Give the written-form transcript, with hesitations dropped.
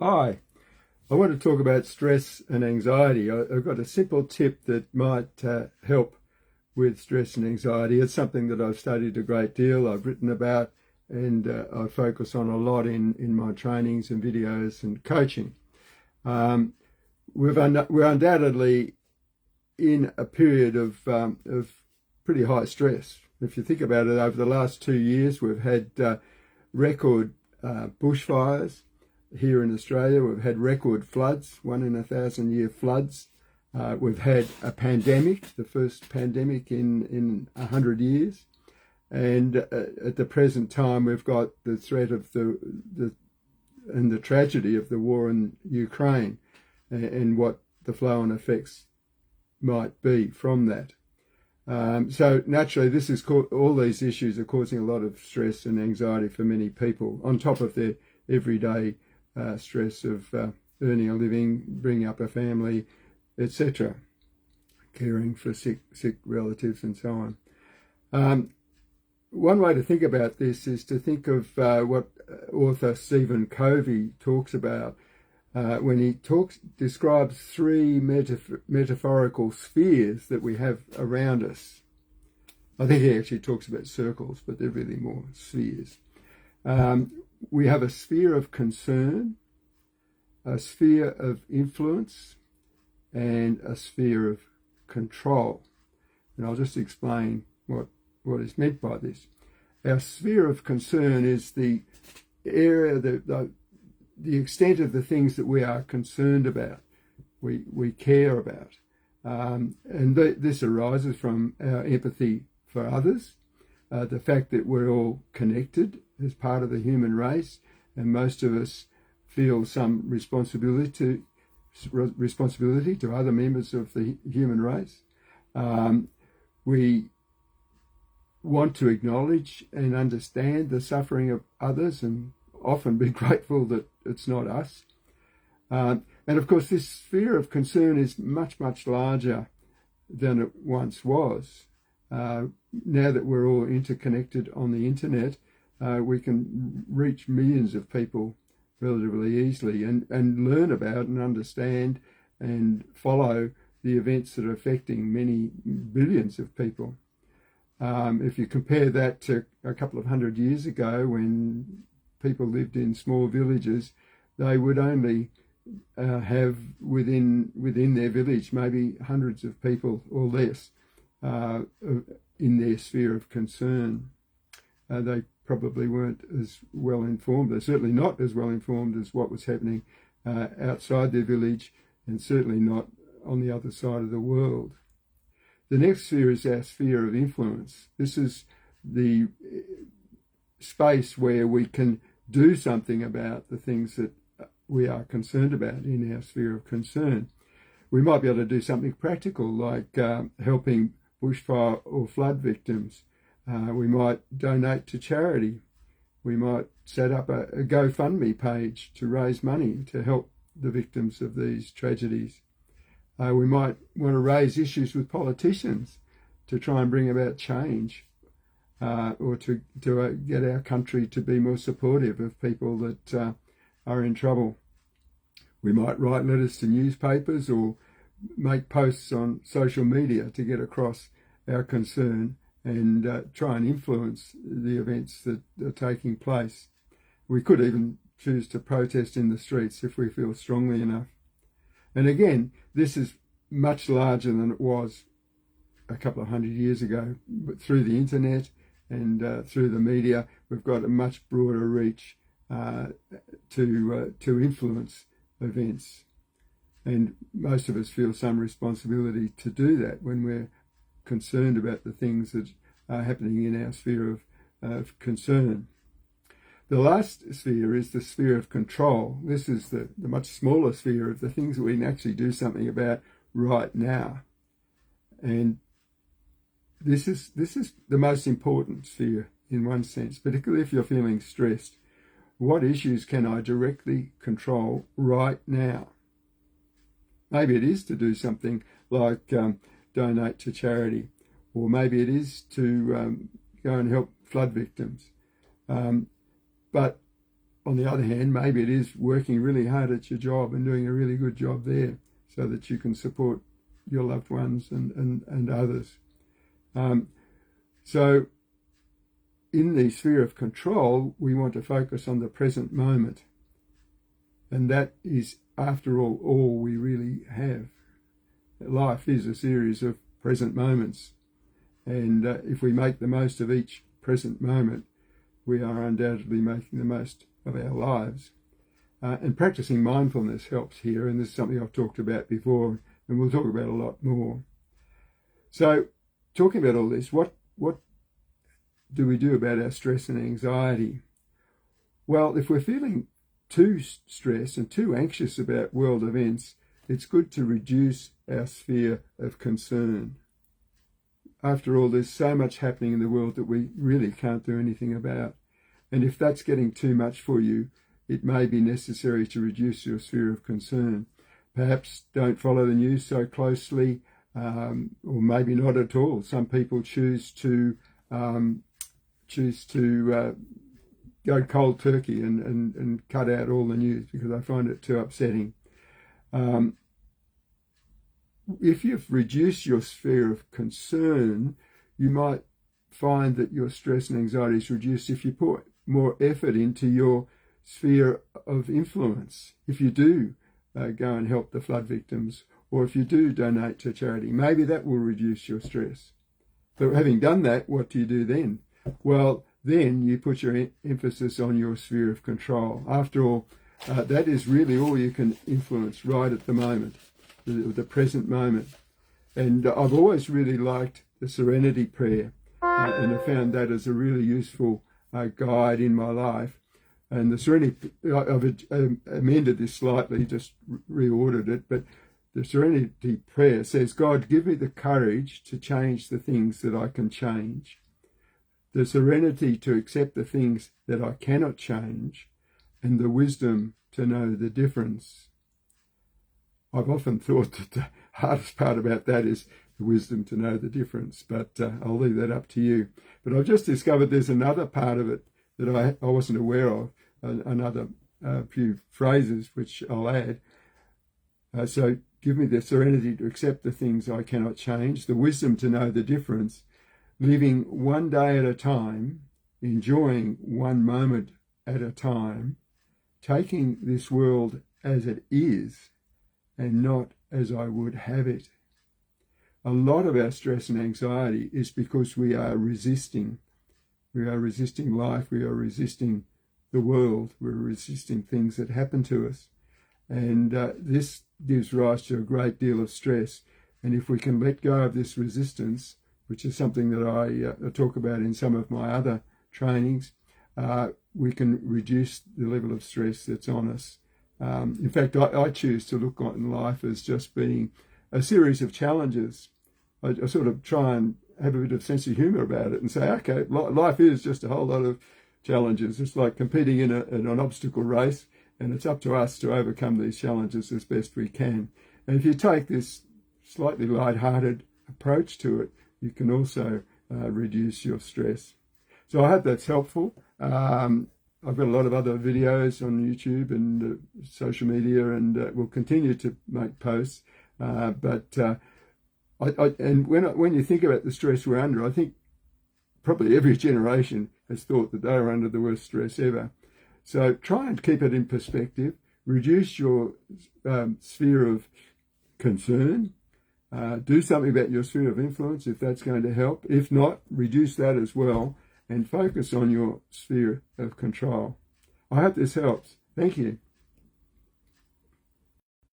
Hi, I want to talk about stress and anxiety. I've got a simple tip that might help with stress and anxiety. It's something that I've studied a great deal, I've written about, and I focus on a lot in my trainings and videos and coaching. Um, we're undoubtedly in a period of pretty high stress. If you think about it, over the last 2 years, we've had record bushfires. Here in Australia, we've had record floods, 1 in 1,000 year floods. We've had a pandemic, the first pandemic in 100 years. And at the present time, we've got the threat of the tragedy of the war in Ukraine and what the flow-on effects might be from that. So naturally, all these issues are causing a lot of stress and anxiety for many people, on top of their everyday stress of earning a living, bringing up a family, etc., caring for sick relatives and so on. One way to think about this is to think of what author Stephen Covey talks about when he describes three metaphorical spheres that we have around us. I think he actually talks about circles, but they're really more spheres. We have a sphere of concern, a sphere of influence, and a sphere of control. And I'll just explain what is meant by this. Our sphere of concern is the area, the extent of the things that we are concerned about, we care about. This arises from our empathy for others, the fact that we're all connected as part of the human race, and most of us feel some responsibility to other members of the human race. We want to acknowledge and understand the suffering of others and often be grateful that it's not us. And of course, this sphere of concern is much, much larger than it once was. Now that we're all interconnected on the internet, we can reach millions of people relatively easily and learn about and understand and follow the events that are affecting many billions of people. If you compare that to a couple of 100 years ago, when people lived in small villages, they would only have within their village maybe hundreds of people or less in their sphere of concern. They probably weren't as well informed. They're certainly not as well informed as what was happening outside their village, and certainly not on the other side of the world. The next sphere is our sphere of influence. This is the space where we can do something about the things that we are concerned about in our sphere of concern. We might be able to do something practical, like helping bushfire or flood victims. We might donate to charity. We might set up a GoFundMe page to raise money to help the victims of these tragedies. We might want to raise issues with politicians to try and bring about change, or to get our country to be more supportive of people that are in trouble. We might write letters to newspapers or make posts on social media to get across our concern and try and influence the events that are taking place. We could even choose to protest in the streets if we feel strongly enough. And again, this is much larger than it was a couple of 100 years ago. But through the internet and through the media, we've got a much broader reach to influence events. And most of us feel some responsibility to do that when we're concerned about the things that are happening in our sphere of concern. The last sphere is the sphere of control. This is the much smaller sphere of the things that we can actually do something about right now. And this is the most important sphere in one sense, particularly if you're feeling stressed. What issues can I directly control right now? Maybe it is to do something like donate to charity, or maybe it is to go and help flood victims. But on the other hand, maybe it is working really hard at your job and doing a really good job there so that you can support your loved ones and others. So in the sphere of control, we want to focus on the present moment. And that is, after all we really have. Life is a series of present moments. And if we make the most of each present moment, we are undoubtedly making the most of our lives. And practicing mindfulness helps here, and this is something I've talked about before, and we'll talk about a lot more. So, talking about all this, what do we do about our stress and anxiety? Well, if we're feeling too stressed and too anxious about world events, it's good to reduce our sphere of concern. After all, there's so much happening in the world that we really can't do anything about. And if that's getting too much for you, it may be necessary to reduce your sphere of concern. Perhaps don't follow the news so closely, or maybe not at all. Some people choose to go cold turkey and cut out all the news because they find it too upsetting. If you've reduced your sphere of concern, you might find that your stress and anxiety is reduced if you put more effort into your sphere of influence. If you do go and help the flood victims, or if you do donate to charity, maybe that will reduce your stress. But having done that, what do you do then? Well, then you put your emphasis on your sphere of control. After all, that is really all you can influence right at the moment, the present moment. And I've always really liked the Serenity Prayer, and I found that as a really useful guide in my life. And the Serenity, I've amended this slightly, just reordered it, but the Serenity Prayer says, God, give me the courage to change the things that I can change, the serenity to accept the things that I cannot change, and the wisdom to know the difference. I've often thought that the hardest part about that is the wisdom to know the difference, but I'll leave that up to you. But I've just discovered there's another part of it that I wasn't aware of, another few phrases which I'll add. So give me the serenity to accept the things I cannot change, the wisdom to know the difference, living one day at a time, enjoying one moment at a time, taking this world as it is and not as I would have it. A lot of our stress and anxiety is because we are resisting. We are resisting life. We are resisting the world. We're resisting things that happen to us. And this gives rise to a great deal of stress. And if we can let go of this resistance, which is something that I talk about in some of my other trainings, we can reduce the level of stress that's on us. In fact, I choose to look on life as just being a series of challenges. I sort of try and have a bit of sense of humour about it and say, okay, life is just a whole lot of challenges. It's like competing in an obstacle race, and it's up to us to overcome these challenges as best we can. And if you take this slightly light-hearted approach to it, you can also reduce your stress. So I hope that's helpful. I've got a lot of other videos on YouTube and social media, and we'll continue to make posts. And when you think about the stress we're under, I think probably every generation has thought that they were under the worst stress ever. So try and keep it in perspective. Reduce your sphere of concern. Do something about your sphere of influence if that's going to help. If not, reduce that as well and focus on your sphere of control. I hope this helps. Thank you.